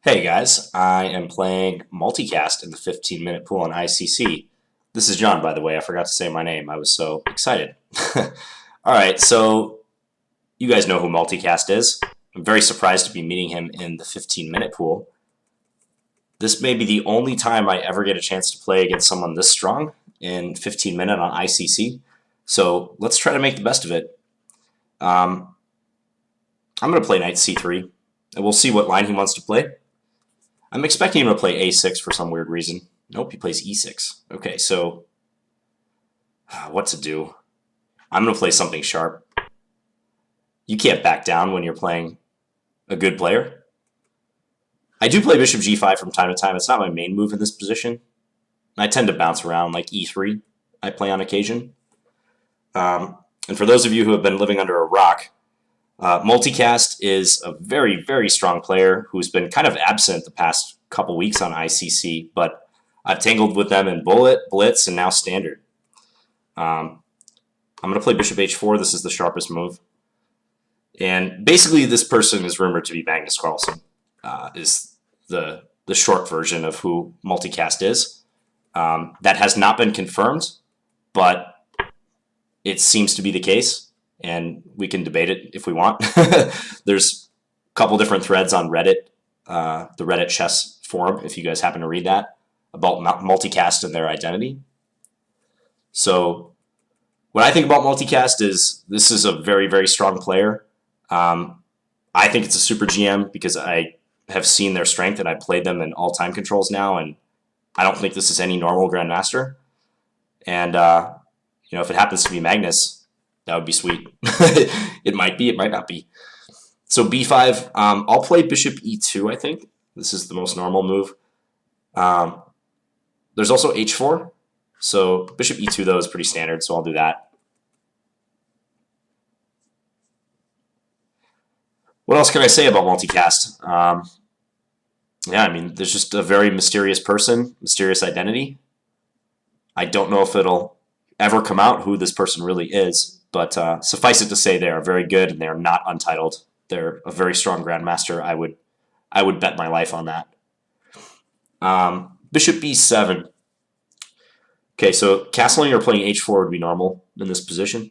Hey guys, I am playing multicast in the 15-minute pool on ICC. This is John, by the way. I forgot to say my name. I was so excited. Alright, so you guys know who multicast is. I'm very surprised to be meeting him in the 15-minute pool. This may be the only time I ever get a chance to play against someone this strong in 15-minute on ICC. So let's try to make the best of it. I'm going to play knight c3, and we'll see what line he wants to play. I'm expecting him to play a6 for some weird reason. Nope, he plays e6. Okay, so what to do? I'm going to play something sharp. You can't back down when you're playing a good player. I do play bishop g5 from time to time. It's not my main move in this position. I tend to bounce around like e3. I play on occasion. And for those of you who have been living under a rock, multicast is a very, very strong player who's been kind of absent the past couple weeks on ICC, but I've tangled with them in Bullet, Blitz, and now Standard. I'm going to play bishop h4. This is the sharpest move. And basically, this person is rumored to be Magnus Carlsen, is the short version of who multicast is. That has not been confirmed, but it seems to be the case, and we can debate it if we want. There's a couple different threads on Reddit, the Reddit chess forum, if you guys happen to read that, about multicast and their identity. So what I think about multicast is this is a very, very strong player. I think it's a super GM because I have seen their strength and I've played them in all time controls now, and I don't think this is any normal grandmaster. And if it happens to be Magnus, that would be sweet. It might be, it might not be. So b5, I'll play bishop e2, I think. This is the most normal move. There's also h4. So bishop e2, though, is pretty standard, so I'll do that. What else can I say about multicast? Yeah, I mean, there's just a very mysterious person, mysterious identity. I don't know if it'll ever come out who this person really is, but suffice it to say they are very good and they are not untitled. They're a very strong grandmaster. I would bet my life on that. Bishop b7. Okay, so castling or playing h4 would be normal in this position.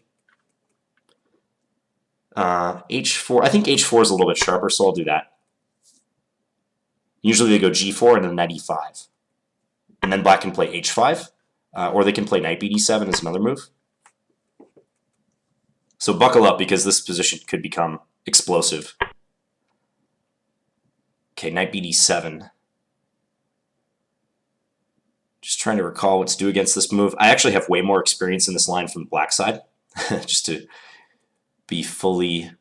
H4. I think h4 is a little bit sharper, so I'll do that. Usually they go g4 and then knight e5. And then black can play h5, or they can play knight bd7 as another move. So buckle up because this position could become explosive. Okay, knight bd7. Just trying to recall what to do against this move. I actually have way more experience in this line from the black side, just to be fully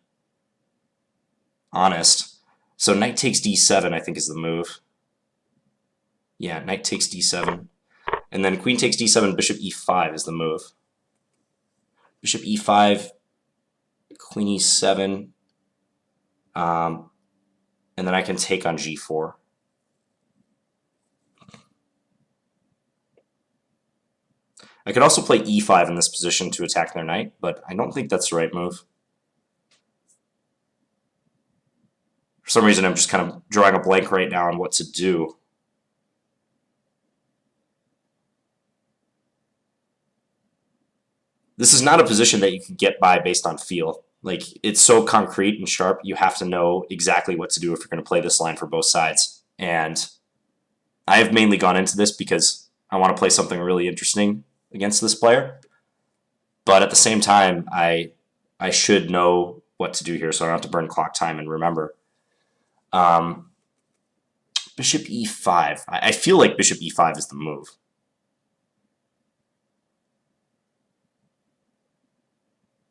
honest. So knight takes d7, I think, is the move. Yeah, knight takes d7. And then queen takes d7, bishop e5 is the move. Bishop e5, queen e7, and then I can take on g4. I could also play e5 in this position to attack their knight, but I don't think that's the right move. For some reason, I'm just kind of drawing a blank right now on what to do. This is not a position that you can get by based on feel. Like, it's so concrete and sharp, you have to know exactly what to do if you're going to play this line for both sides. And I have mainly gone into this because I want to play something really interesting against this player. But at the same time, I should know what to do here so I don't have to burn clock time and remember. Bishop e5. I feel like bishop e5 is the move.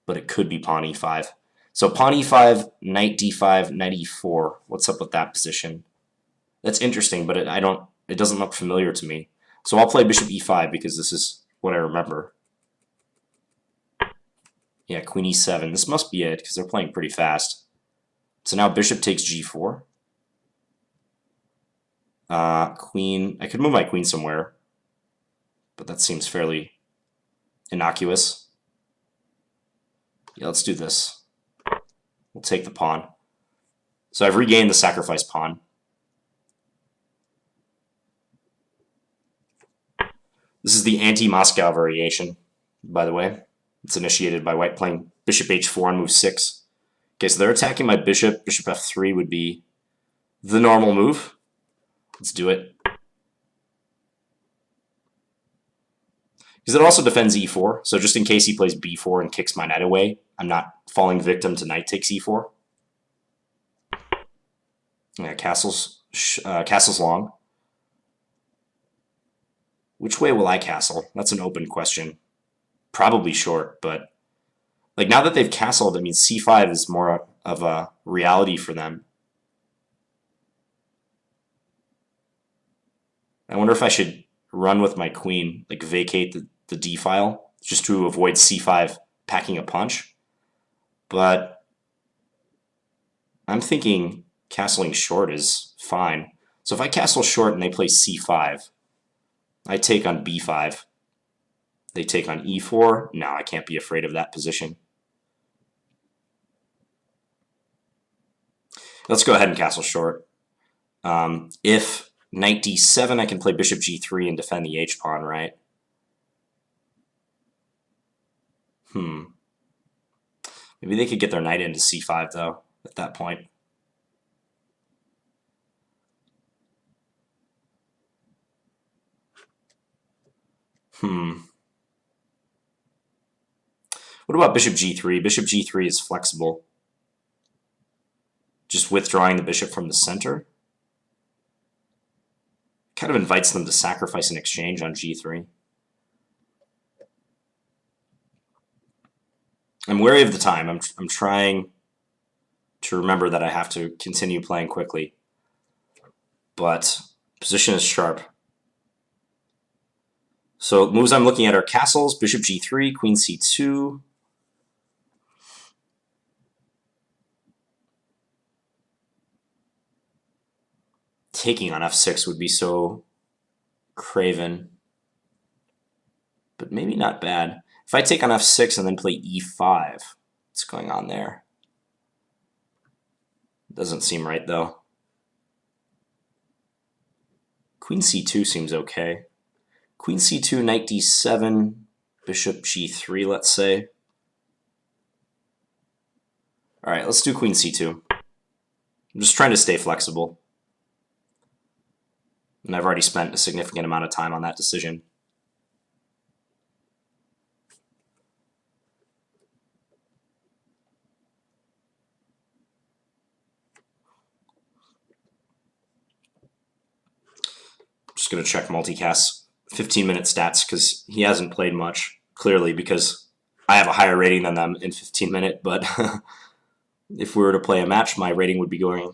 But it could be pawn e5. So pawn e5, knight d5, knight e4. What's up with that position? That's interesting, but it doesn't look familiar to me. So I'll play bishop e5 because this is what I remember. Yeah, queen e7. This must be it because they're playing pretty fast. So now bishop takes g4. Queen. I could move my queen somewhere, but that seems fairly innocuous. Yeah, let's do this. We'll take the pawn. So I've regained the sacrifice pawn. This is the anti-Moscow variation, by the way. It's initiated by white playing bishop h4 on move 6. Okay, so they're attacking my bishop. Bishop f3 would be the normal move. Let's do it. Because it also defends e4, so just in case he plays b4 and kicks my knight away, I'm not falling victim to knight takes e4. Yeah, castle's long. Which way will I castle? That's an open question. Probably short, but like now that they've castled, I mean c5 is more of a reality for them. I wonder if I should run with my queen, like vacate the d file, just to avoid c5 packing a punch. But I'm thinking castling short is fine. So if I castle short and they play c5, I take on b5. They take on e4. No, I can't be afraid of that position. Let's go ahead and castle short. If knight d7, I can play bishop g3 and defend the h-pawn, right? Maybe they could get their knight into c5, though, at that point. What about bishop g3? Bishop g3 is flexible. Just withdrawing the bishop from the center. Kind of invites them to sacrifice an exchange on g3. I'm wary of the time. I'm trying to remember that I have to continue playing quickly. But position is sharp. So moves I'm looking at are castles, bishop g3, queen c2. Taking on f6 would be so craven. But maybe not bad. If I take on f6 and then play e5, what's going on there? Doesn't seem right, though. Queen c2 seems okay. Queen c2, knight d7, bishop g3, let's say. All right, let's do queen c2. I'm just trying to stay flexible. And I've already spent a significant amount of time on that decision. Just going to check multicast 15-minute stats because he hasn't played much, clearly, because I have a higher rating than them in 15-minute, but if we were to play a match, my rating would be going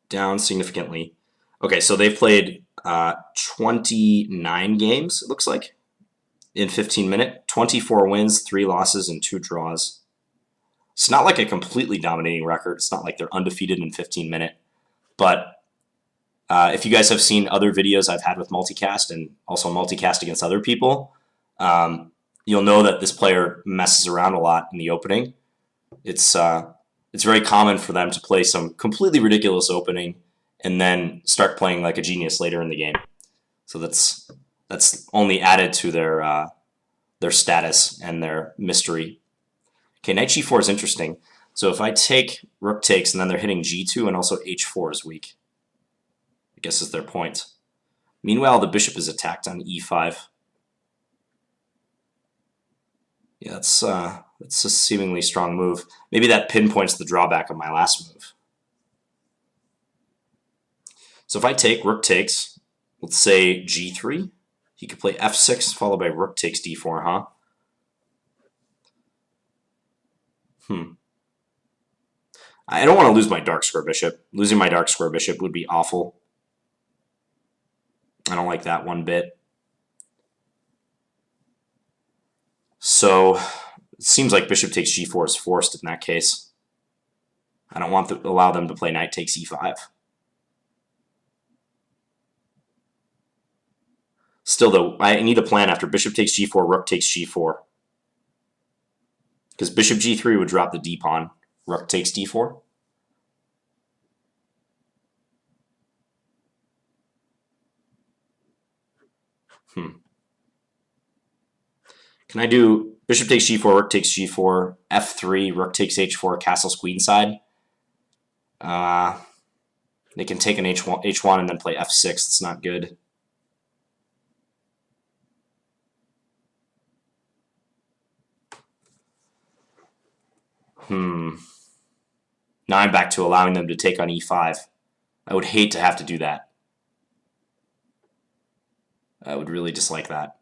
down significantly. Okay, so they've played 29 games, it looks like, in 15-minute. 24 wins, 3 losses, and 2 draws. It's not like a completely dominating record. It's not like they're undefeated in 15-minute, but if you guys have seen other videos I've had with multicast and also multicast against other people, you'll know that this player messes around a lot in the opening. It's very common for them to play some completely ridiculous opening and then start playing like a genius later in the game. So that's only added to their status and their mystery. Okay, knight g4 is interesting. So if I take rook takes and then they're hitting g2 and also h4 is weak, I guess is their point. Meanwhile, the bishop is attacked on e5. Yeah, that's a seemingly strong move. Maybe that pinpoints the drawback of my last move. So if I take rook takes, let's say g3, he could play f6 followed by rook takes d4, huh? I don't want to lose my dark square bishop. Losing my dark square bishop would be awful. I don't like that one bit. So it seems like bishop takes g4 is forced in that case. I don't want to allow them to play knight takes e5. Still, though, I need a plan after bishop takes g4, rook takes g4. Because bishop g3 would drop the d-pawn. Rook takes d4. Can I do bishop takes g4, rook takes g4, f3, rook takes h4, castles queenside? They can take an h1 and then play f6. That's not good. Now I'm back to allowing them to take on e5. I would hate to have to do that. I would really dislike that.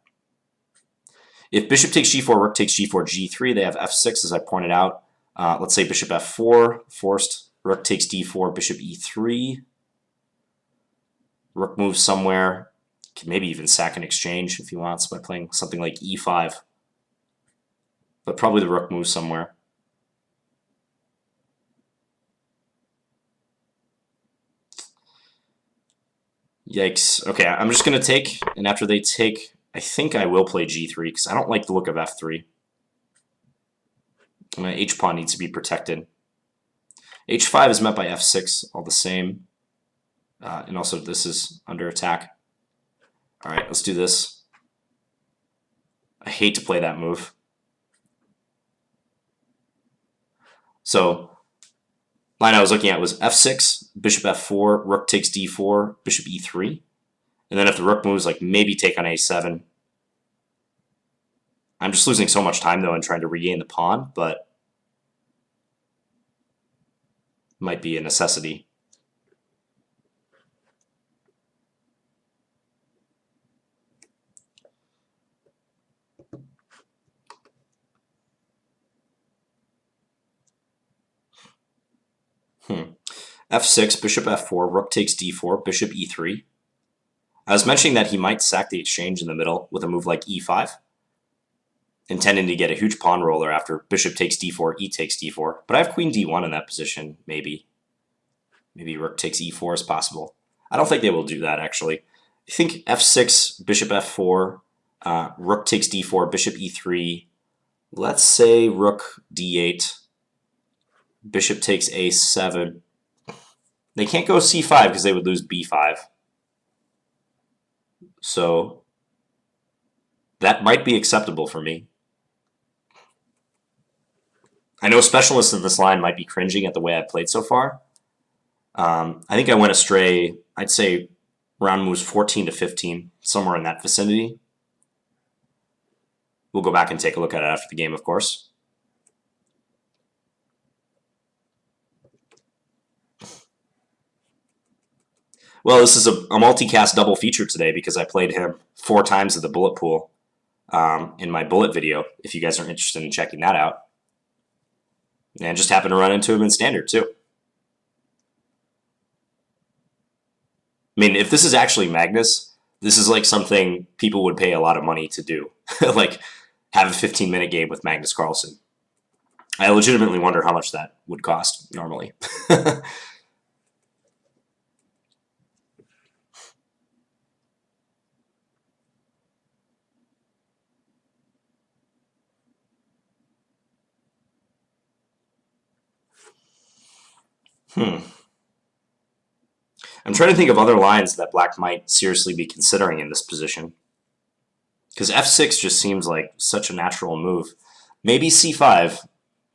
If bishop takes g4, rook takes g4, g3, they have f6, as I pointed out. Let's say bishop f4, forced. Rook takes d4, bishop e3. Rook moves somewhere. Can maybe even sack an exchange if he wants by playing something like e5. But probably the rook moves somewhere. Yikes. Okay, I'm just going to take, and after they take, I think I will play g3 because I don't like the look of f3. My h-pawn needs to be protected. h5 is met by f6, all the same. And also this is under attack. All right, let's do this. I hate to play that move. So line I was looking at was f6, bishop f4, rook takes d4, bishop e3. And then if the rook moves, like maybe take on a7. I'm just losing so much time, though, in trying to regain the pawn, but might be a necessity. f6, bishop f4, rook takes d4, bishop e3. I was mentioning that he might sack the exchange in the middle with a move like e5, intending to get a huge pawn roller after bishop takes d4, e takes d4. But I have queen d1 in that position, maybe. Maybe rook takes e4 is possible. I don't think they will do that, actually. I think f6, bishop f4, rook takes d4, bishop e3. Let's say rook d8, bishop takes a7. They can't go c5 because they would lose b5. So that might be acceptable for me. I know specialists in this line might be cringing at the way I've played so far. I think I went astray, I'd say round moves 14 to 15, somewhere in that vicinity. We'll go back and take a look at it after the game, of course. Well, this is a multicast double feature today because I played him 4 times at the bullet pool in my bullet video, if you guys are interested in checking that out. And just happened to run into him in standard, too. I mean, if this is actually Magnus, this is like something people would pay a lot of money to do. Like, have a 15-minute game with Magnus Carlsen. I legitimately wonder how much that would cost normally. I'm trying to think of other lines that black might seriously be considering in this position. Because f6 just seems like such a natural move. Maybe c5. I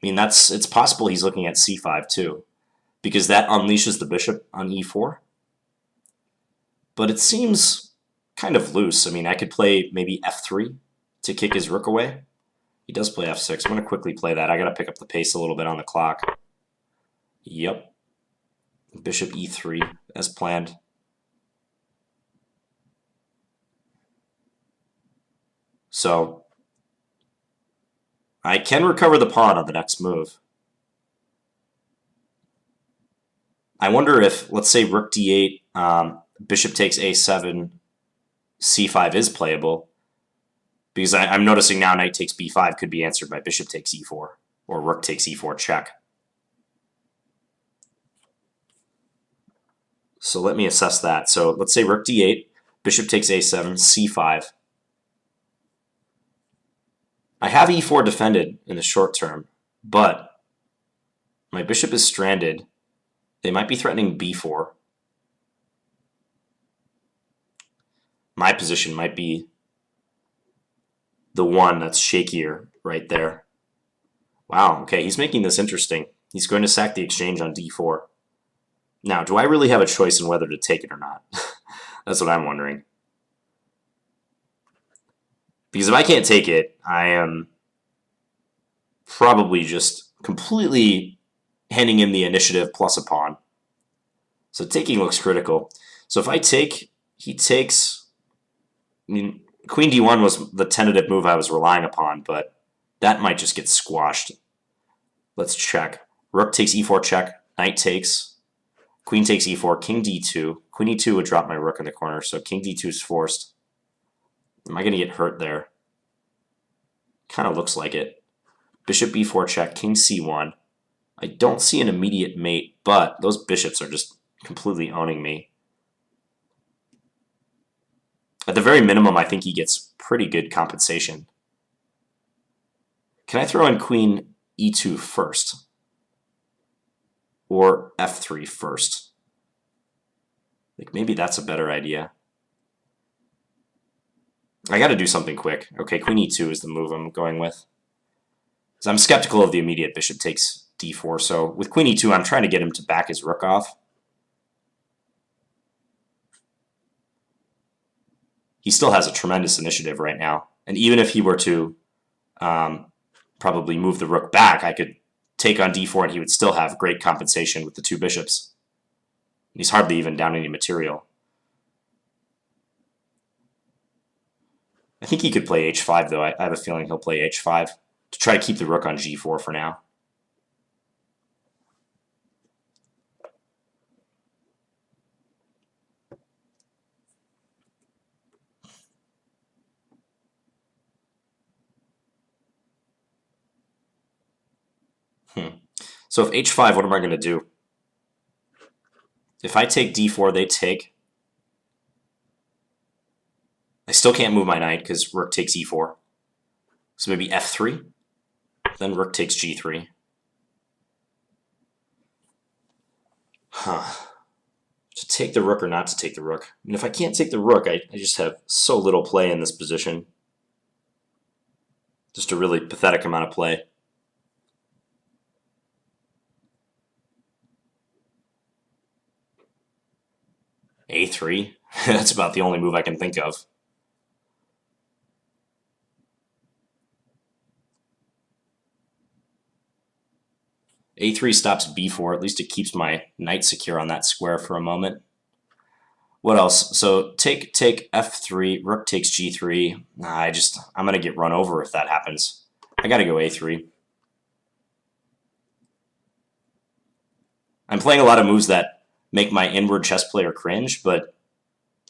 mean, it's possible he's looking at c5 too, because that unleashes the bishop on e4. But it seems kind of loose. I mean, I could play maybe f3 to kick his rook away. He does play f6. I'm going to quickly play that. I got to pick up the pace a little bit on the clock. Yep. Bishop e3 as planned. So I can recover the pawn on the next move. I wonder if, let's say rook d8, bishop takes a7, c5 is playable. Because I'm noticing now knight takes b5 could be answered by bishop takes e4 or rook takes e4 check. So let me assess that. So let's say rook d8, bishop takes a7, c5. I have e4 defended in the short term, but my bishop is stranded. They might be threatening b4. My position might be the one that's shakier right there. Wow, okay, he's making this interesting. He's going to sack the exchange on d4. Now, do I really have a choice in whether to take it or not? That's what I'm wondering. Because if I can't take it, I am probably just completely handing in the initiative plus a pawn. So taking looks critical. So if I take, he takes. I mean, queen d1 was the tentative move I was relying upon, but that might just get squashed. Let's check. Rook takes e4 check, knight takes, queen takes e4, king d2. Queen e2 would drop my rook in the corner, so king d2 is forced. Am I going to get hurt there? Kind of looks like it. Bishop b4 check, king c1. I don't see an immediate mate, but those bishops are just completely owning me. At the very minimum, I think he gets pretty good compensation. Can I throw in queen e2 first? Or f3 first? Like maybe that's a better idea. I got to do something quick. Okay, queen e2 is the move I'm going with. So I'm skeptical of the immediate bishop takes d4, so with queen e2, I'm trying to get him to back his rook off. He still has a tremendous initiative right now, and even if he were to probably move the rook back, I could take on d4 and he would still have great compensation with the two bishops. He's hardly even down any material. I think he could play h5, though. I have a feeling he'll play h5 to try to keep the rook on g4 for now. So if h5, what am I going to do? If I take d4, they take. I still can't move my knight because rook takes e4. So maybe f3. Then rook takes g3. To take the rook or not to take the rook? I mean, if I can't take the rook, I just have so little play in this position. Just a really pathetic amount of play. a3? That's about the only move I can think of. a3 stops b4. At least it keeps my knight secure on that square for a moment. What else? So take f3. Rook takes g3. I'm going to get run over if that happens. I got to go a3. I'm playing a lot of moves that make my inward chess player cringe, but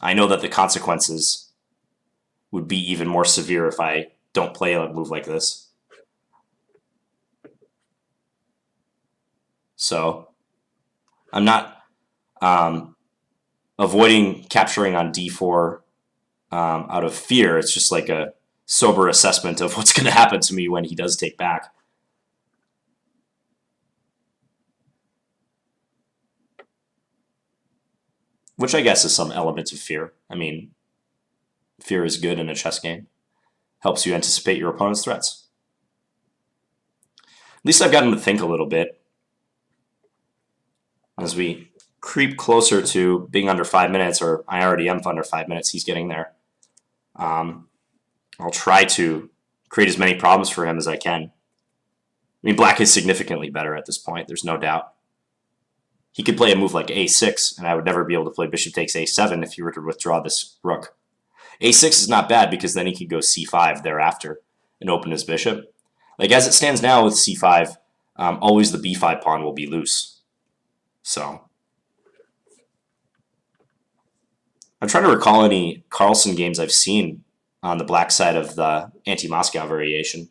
I know that the consequences would be even more severe if I don't play a move like this. So I'm not avoiding capturing on d4 out of fear. It's just like a sober assessment of what's going to happen to me when he does take back. Which I guess is some element of fear. I mean, fear is good in a chess game. Helps you anticipate your opponent's threats. At least I've gotten to think a little bit. As we creep closer to being under 5 minutes, or I already am under 5 minutes, he's getting there. I'll try to create as many problems for him as I can. I mean, black is significantly better at this point, there's no doubt. He could play a move like a6, and I would never be able to play bishop takes a7 if he were to withdraw this rook. a6 is not bad because then he could go c5 thereafter and open his bishop. Like as it stands now with c5, always the b5 pawn will be loose. So I'm trying to recall any Carlsen games I've seen on the black side of the Anti-Moscow variation.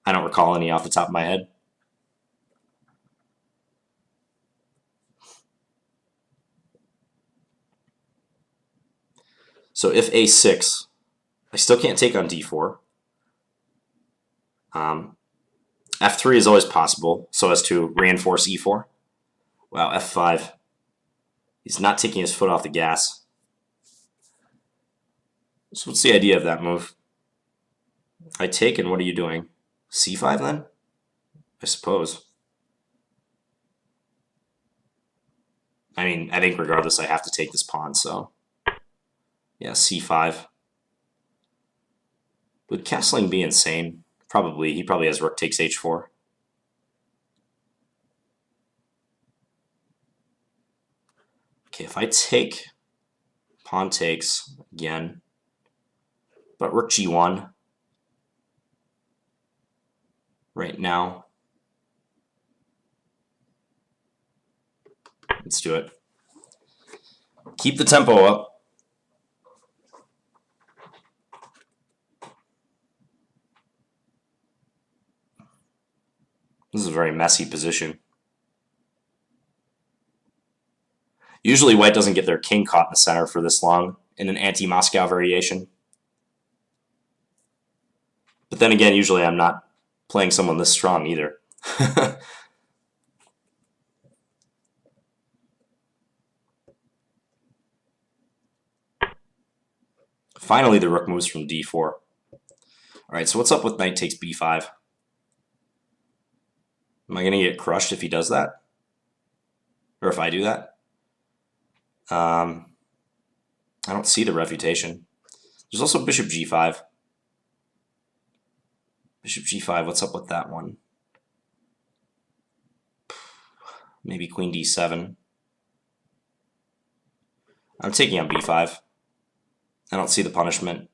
I don't recall any off the top of my head. So if a6, I still can't take on d4. F3 is always possible, so as to reinforce e4. Wow, f5. He's not taking his foot off the gas. So what's the idea of that move? I take, and what are you doing? C5 then? I suppose. I mean, I think regardless, I have to take this pawn, so... Yeah, C5. Would castling be insane? Probably. He probably has rook takes H4. Okay, if I take, pawn takes again, but rook G1 right now. Let's do it. Keep the tempo up. This is a very messy position. Usually white doesn't get their king caught in the center for this long in an anti-Moscow variation. But then again, usually I'm not playing someone this strong either. Finally, the rook moves from d4. All right, so what's up with knight takes b5? Am I going to get crushed if he does that? Or if I do that? I don't see the refutation. There's also bishop g5. Bishop g5, what's up with that one? Maybe queen d7. I'm taking on b5. I don't see the punishment.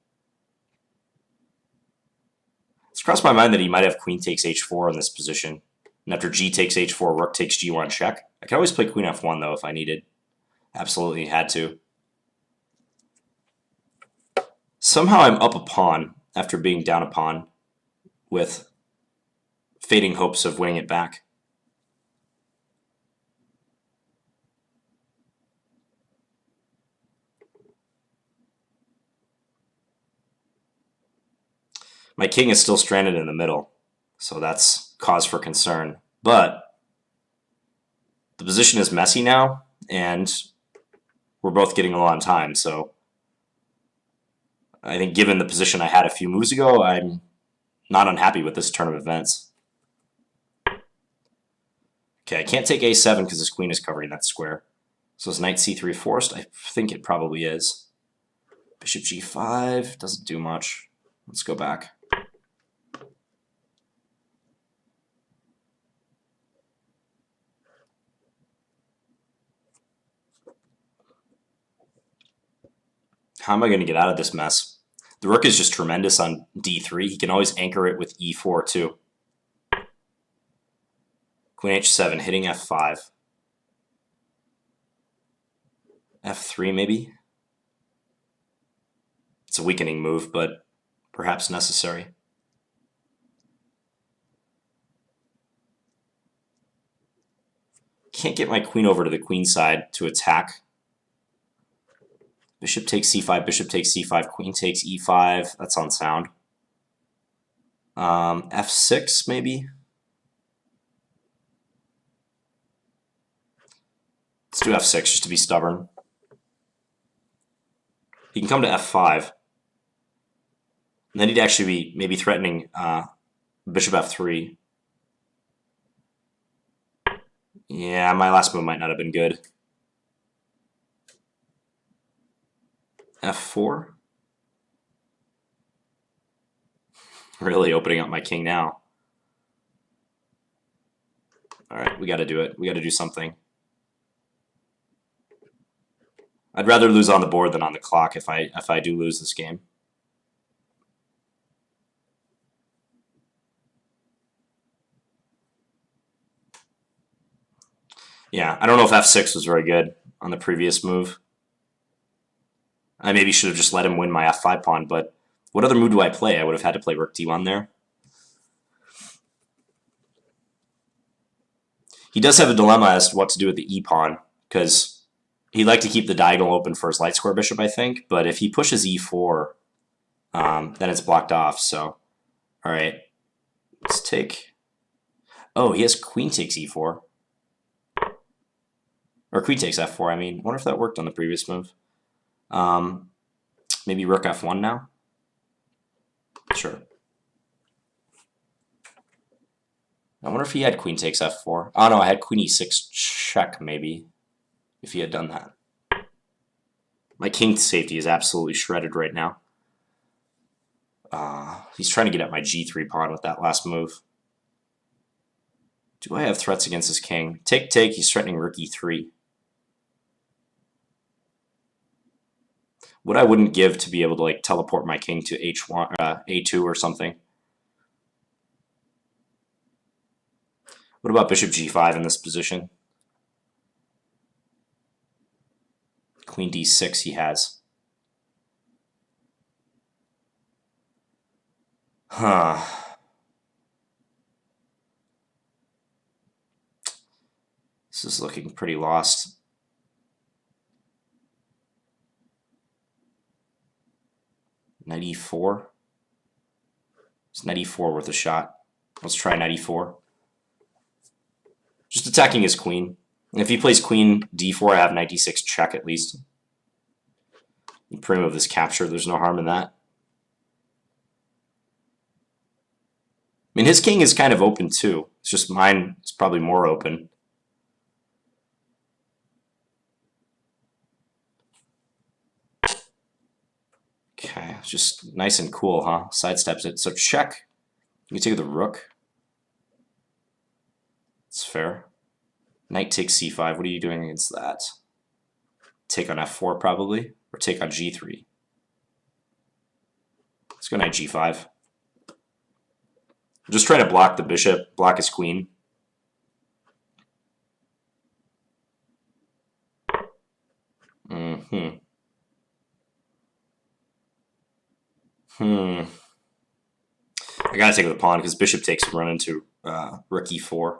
It's crossed my mind that he might have queen takes h4 in this position. And after g takes h4, rook takes g1 check. I could always play queen f1 though if I needed. Absolutely had to. Somehow I'm up a pawn after being down a pawn with fading hopes of winning it back. My king is still stranded in the middle, so that's cause for concern. But the position is messy now, and we're both getting low on time, so I think given the position I had a few moves ago, I'm not unhappy with this turn of events. Okay, I can't take a7 because his queen is covering that square. So is knight c3 forced? I think it probably is. Bishop g5 doesn't do much. Let's go back. How am I going to get out of this mess? The rook is just tremendous on d3. He can always anchor it with e4 too. Queen h7, hitting f5. f3 maybe? It's a weakening move, but perhaps necessary. Can't get my queen over to the queen side to attack. Bishop takes c5, bishop takes c5, queen takes e5. That's unsound. f6 maybe? Let's do f6 just to be stubborn. He can come to f5. And then he'd actually be maybe threatening bishop f3. Yeah, my last move might not have been good. f4? Really opening up my king now. All right, we got to do it. We got to do something. I'd rather lose on the board than on the clock if I do lose this game. Yeah, I don't know if f6 was very good on the previous move. I maybe should have just let him win my f5 pawn, but what other move do I play? I would have had to play rook d1 there. He does have a dilemma as to what to do with the e-pawn, because he'd like to keep the diagonal open for his light square bishop, I think, but if he pushes e4, then it's blocked off, so... Alright, let's take... Oh, he has queen takes e4. Or queen takes f4, I mean. I wonder if that worked on the previous move. Maybe rook f1 now? Sure. I wonder if he had queen takes f4. Oh no, I had queen e6 check maybe, if he had done that. My king safety is absolutely shredded right now. He's trying to get at my g3 pawn with that last move. Do I have threats against his king? Take, take, he's threatening rook e3. What I wouldn't give to be able to like teleport my king to h1, a2 or something. What about bishop g5 in this position? Queen d6 he has. Huh. This is looking pretty lost. Knight e4. Is knight e4 worth a shot? Let's try knight e4. Just attacking his queen. And if he plays queen d4, I have knight d6 check at least. In prime of this capture, there's no harm in that. I mean, his king is kind of open too. It's just mine is probably more open. Okay, just nice and cool, huh? Sidesteps it. So check. You can take the rook. It's fair. Knight takes c5. What are you doing against that? Take on f4 probably, or take on g3. Let's go knight g5. I'm just trying to block the bishop, block his queen. I gotta take the pawn because bishop takes run into rook e4.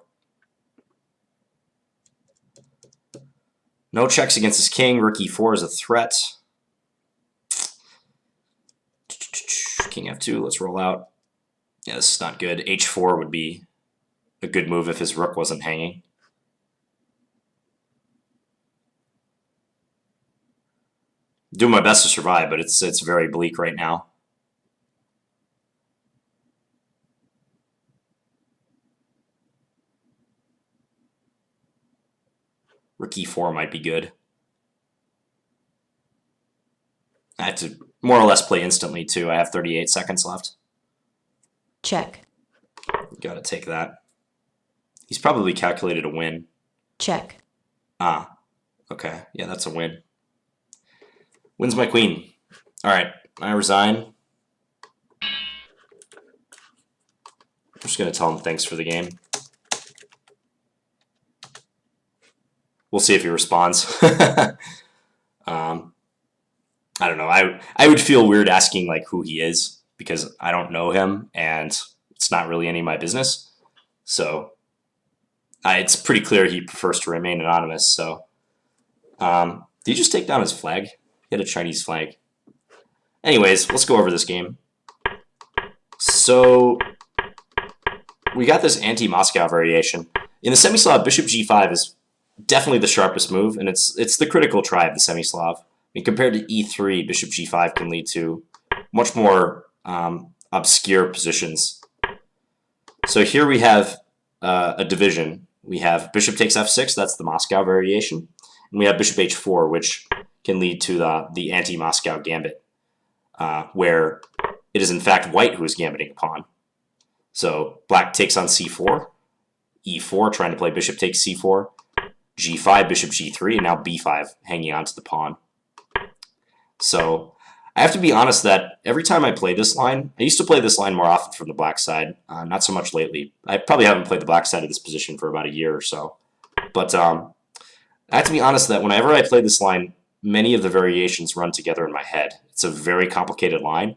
No checks against his king. Rook e4 is a threat. King f2. Let's roll out. Yeah, this is not good. h4 would be a good move if his rook wasn't hanging. Doing my best to survive, but it's very bleak right now. Rook e4 might be good. I have to more or less play instantly too. I have 38 seconds left. Check. Gotta take that. He's probably calculated a win. Check. Ah, okay. Yeah, that's a win. Wins my queen. Alright, I resign. I'm just gonna tell him thanks for the game. We'll see if he responds. I don't know. I would feel weird asking like who he is because I don't know him and it's not really any of my business. So it's pretty clear he prefers to remain anonymous. So did he just take down his flag? He had a Chinese flag. Anyways, let's go over this game. So we got this anti-Moscow variation. In the Semi-Slav, bishop g5 is definitely the sharpest move, and it's the critical try of the Semi-Slav. I mean, compared to e3, bishop g5 can lead to much more obscure positions. So here we have a division. We have bishop takes f6, that's the Moscow variation. And we have bishop h4, which can lead to the Anti-Moscow Gambit, where it is in fact white who is gambiting a pawn. So black takes on c4, e4, trying to play bishop takes c4, g5, bishop g3, and now b5 hanging onto the pawn. So I have to be honest that every time I play this line, I used to play this line more often from the black side, not so much lately. I probably haven't played the black side of this position for about a year or so. But I have to be honest that whenever I play this line, many of the variations run together in my head. It's a very complicated line.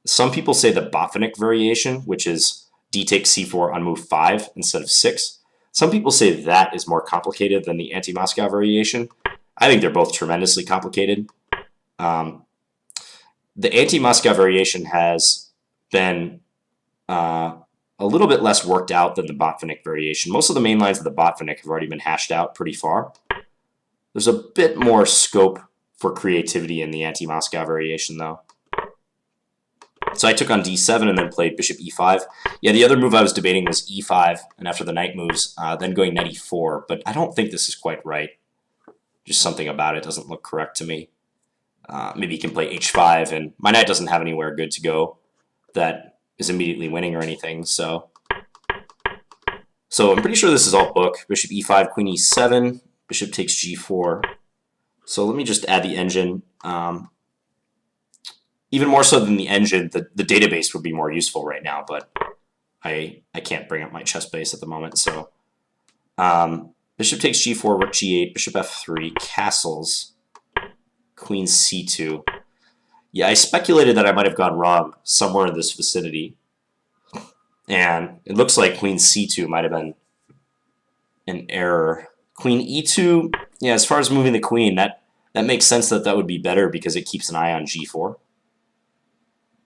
Some people say the Botvinnik variation, which is d takes c4 on move 5 instead of 6. Some people say that is more complicated than the Anti-Moscow variation. I think they're both tremendously complicated. The Anti-Moscow variation has been a little bit less worked out than the Botvinnik variation. Most of the main lines of the Botvinnik have already been hashed out pretty far. There's a bit more scope for creativity in the anti-Moscow variation, though. So I took on d7 and then played bishop e5. Yeah, the other move I was debating was e5, and after the knight moves, then going knight e4. But I don't think this is quite right. Just something about it doesn't look correct to me. Maybe he can play h5, and my knight doesn't have anywhere good to go that is immediately winning or anything. So I'm pretty sure this is all book. Bishop e5, queen e7, bishop takes g4. So let me just add the engine. Even more so than the engine, the database would be more useful right now, but I can't bring up my chess base at the moment. So bishop takes g4, rook g8, bishop f3, castles, queen c2. Yeah, I speculated that I might have gone wrong somewhere in this vicinity. And it looks like queen c2 might have been an error. Queen e2, yeah, as far as moving the queen, that makes sense that would be better because it keeps an eye on g4.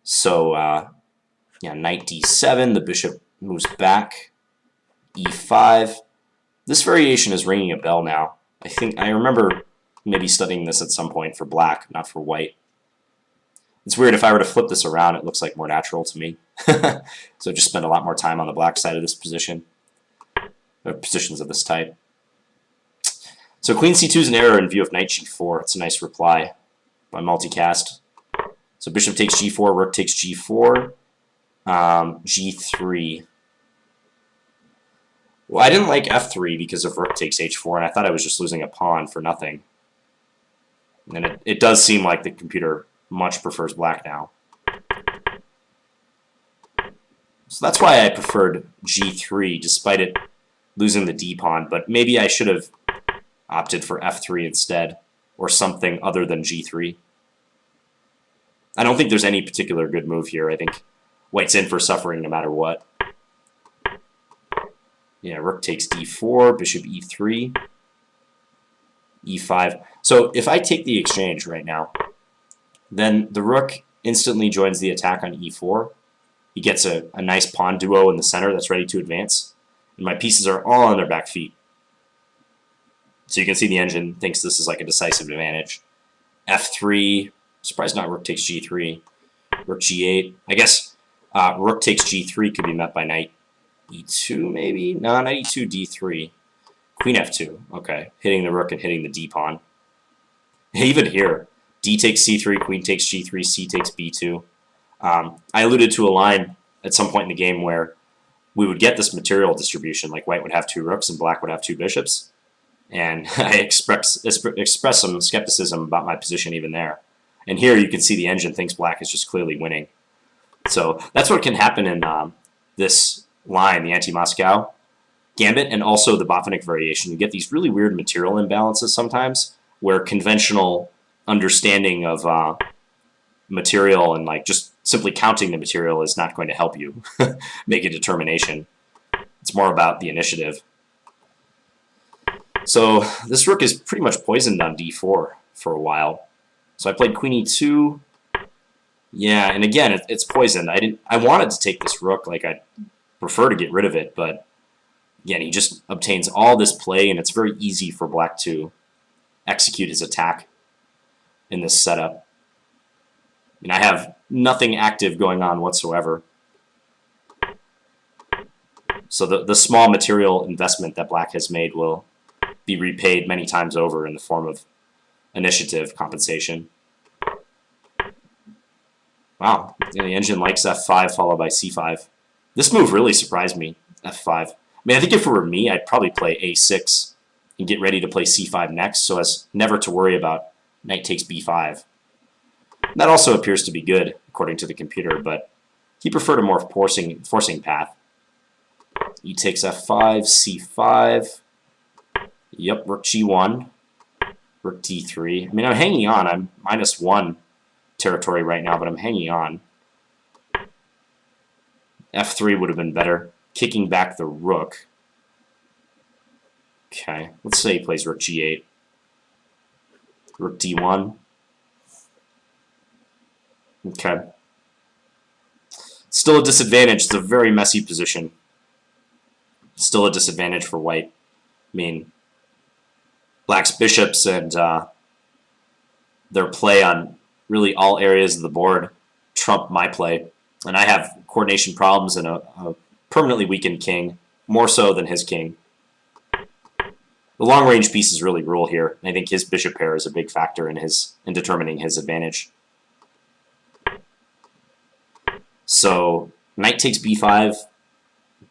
So, yeah, knight d7, the bishop moves back, e5. This variation is ringing a bell now. I remember maybe studying this at some point for black, not for white. It's weird, if I were to flip this around, it looks like more natural to me. So just spend a lot more time on the black side of this position, or positions of this type. So queen c2 is an error in view of knight g4. It's a nice reply by multicast. So bishop takes g4, rook takes g4, g3. Well, I didn't like f3 because of rook takes h4, and I thought I was just losing a pawn for nothing. And it does seem like the computer much prefers black now. So that's why I preferred g3, despite it losing the d-pawn, but maybe I should have opted for f3 instead, or something other than g3. I don't think there's any particular good move here. I think white's in for suffering no matter what. Yeah, rook takes d4, bishop e3, e5. So if I take the exchange right now, then the rook instantly joins the attack on e4. He gets a nice pawn duo in the center that's ready to advance. And my pieces are all on their back feet. So you can see the engine thinks this is like a decisive advantage. f3, surprised not rook takes g3. Rook g8. I guess rook takes g3 could be met by knight e2 maybe? No, knight e2, d3. Queen f2. Okay, hitting the rook and hitting the d-pawn. Even here, d takes c3, queen takes g3, c takes b2. I alluded to a line at some point in the game where we would get this material distribution, like white would have 2 rooks and black would have 2 bishops. And I express some skepticism about my position even there. And here you can see the engine thinks black is just clearly winning. So that's what can happen in this line, the Anti-Moscow Gambit, and also the Botvinnik variation. You get these really weird material imbalances sometimes, where conventional understanding of material and like just simply counting the material is not going to help you make a determination. It's more about the initiative. So this rook is pretty much poisoned on d4 for a while. So I played queen e2. Yeah, and again, it's poisoned. I wanted to take this rook, like I'd prefer to get rid of it, but again, he just obtains all this play, and it's very easy for black to execute his attack in this setup. I mean, I have nothing active going on whatsoever. So the small material investment that black has made will be repaid many times over in the form of initiative compensation. Wow, the engine likes f5 followed by c5. This move really surprised me, f5. I mean, I think if it were me, I'd probably play a6 and get ready to play c5 next so as never to worry about knight takes b5. That also appears to be good, according to the computer, but he preferred a more forcing path. E takes f5, c5. Yep, rook g1, rook d3. I mean, I'm hanging on. I'm -1 territory right now, but I'm hanging on. f3 would have been better. Kicking back the rook. Okay, let's say he plays rook g8. Rook d1. Okay. Still a disadvantage. It's a very messy position. Still a disadvantage for white. I mean, black's bishops and their play on really all areas of the board trump my play. And I have coordination problems and a permanently weakened king, more so than his king. The long-range pieces really rule here. I think his bishop pair is a big factor in determining his advantage. So knight takes b5,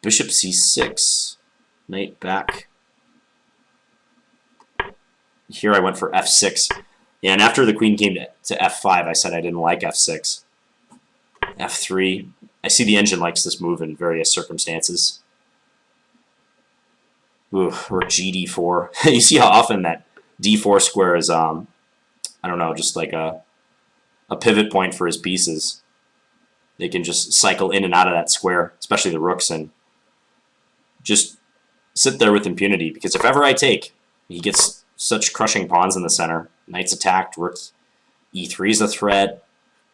bishop c6, knight back. Here I went for f6. Yeah, and after the queen came to f5, I said I didn't like f6. f3. I see the engine likes this move in various circumstances. Ooh, or gd4. You see how often that d4 square is, I don't know, just like a pivot point for his pieces. They can just cycle in and out of that square, especially the rooks, and just sit there with impunity. Because if ever I take, he gets such crushing pawns in the center. Knight's attacked, rook e3 is a threat.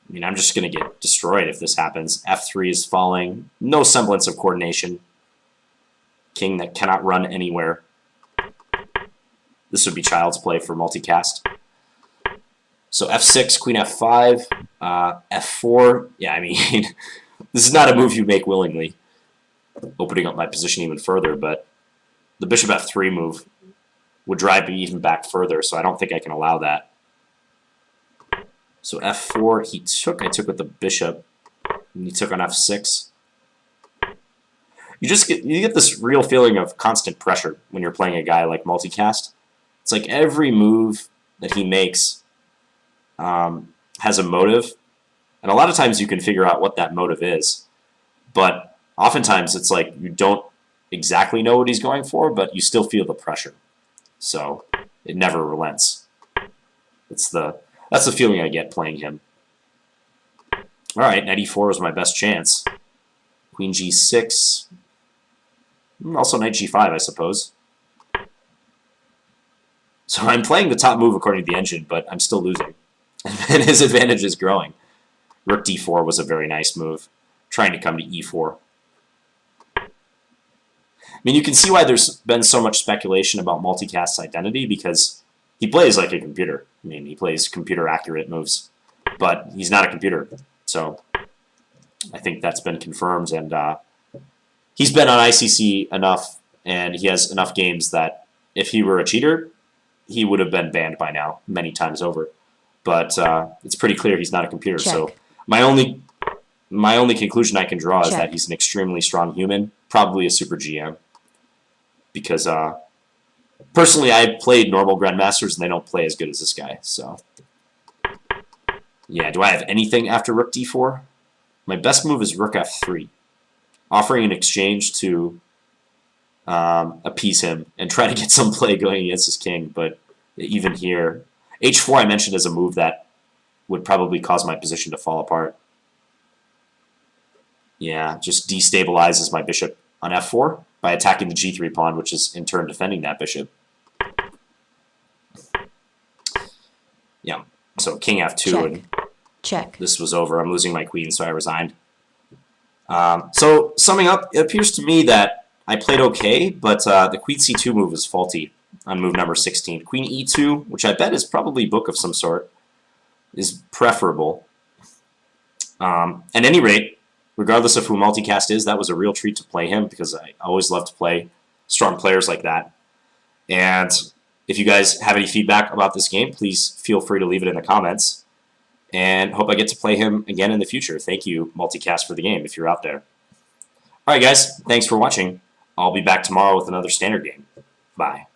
I mean, I'm just going to get destroyed if this happens. f3 is falling. No semblance of coordination. King that cannot run anywhere. This would be child's play for multicast. So f6, queen f5, f4. Yeah, I mean, this is not a move you make willingly. Opening up my position even further, but the bishop f3 move would drive me even back further, so I don't think I can allow that. So f4, he took. I took with the bishop, and he took on f6. You get this real feeling of constant pressure when you're playing a guy like multicast. It's like every move that he makes has a motive, and a lot of times you can figure out what that motive is, but oftentimes it's like you don't exactly know what he's going for, but you still feel the pressure. So it never relents. That's the feeling I get playing him. All right, knight e4 was my best chance. Queen g6. Also knight g5, I suppose. So I'm playing the top move according to the engine, but I'm still losing. And his advantage is growing. Rook d4 was a very nice move, trying to come to e4. I mean, you can see why there's been so much speculation about multicast's identity, because he plays like a computer. I mean, he plays computer-accurate moves, but he's not a computer. So I think that's been confirmed, and he's been on ICC enough, and he has enough games that if he were a cheater, he would have been banned by now many times over. But it's pretty clear he's not a computer. Check. So my only conclusion I can draw is that he's an extremely strong human, probably a super GM. Because personally, I played normal grandmasters, and they don't play as good as this guy. So yeah, do I have anything after rook d4? My best move is rook f3, offering an exchange to appease him and try to get some play going against his king. But even here, h4 I mentioned as a move that would probably cause my position to fall apart. Yeah, just destabilizes my bishop on f4 by attacking the g3 pawn, which is in turn defending that bishop. Yeah, so king f2, Check. and Check. this was over. I'm losing my queen, so I resigned. So summing up, it appears to me that I played okay, but the queen c2 move is faulty on move number 16. Queen e2, which I bet is probably book of some sort, is preferable. At any rate, regardless of who multicast is, that was a real treat to play him, because I always love to play strong players like that. And if you guys have any feedback about this game, please feel free to leave it in the comments. And hope I get to play him again in the future. Thank you, multicast, for the game, if you're out there. All right, guys, thanks for watching. I'll be back tomorrow with another standard game. Bye.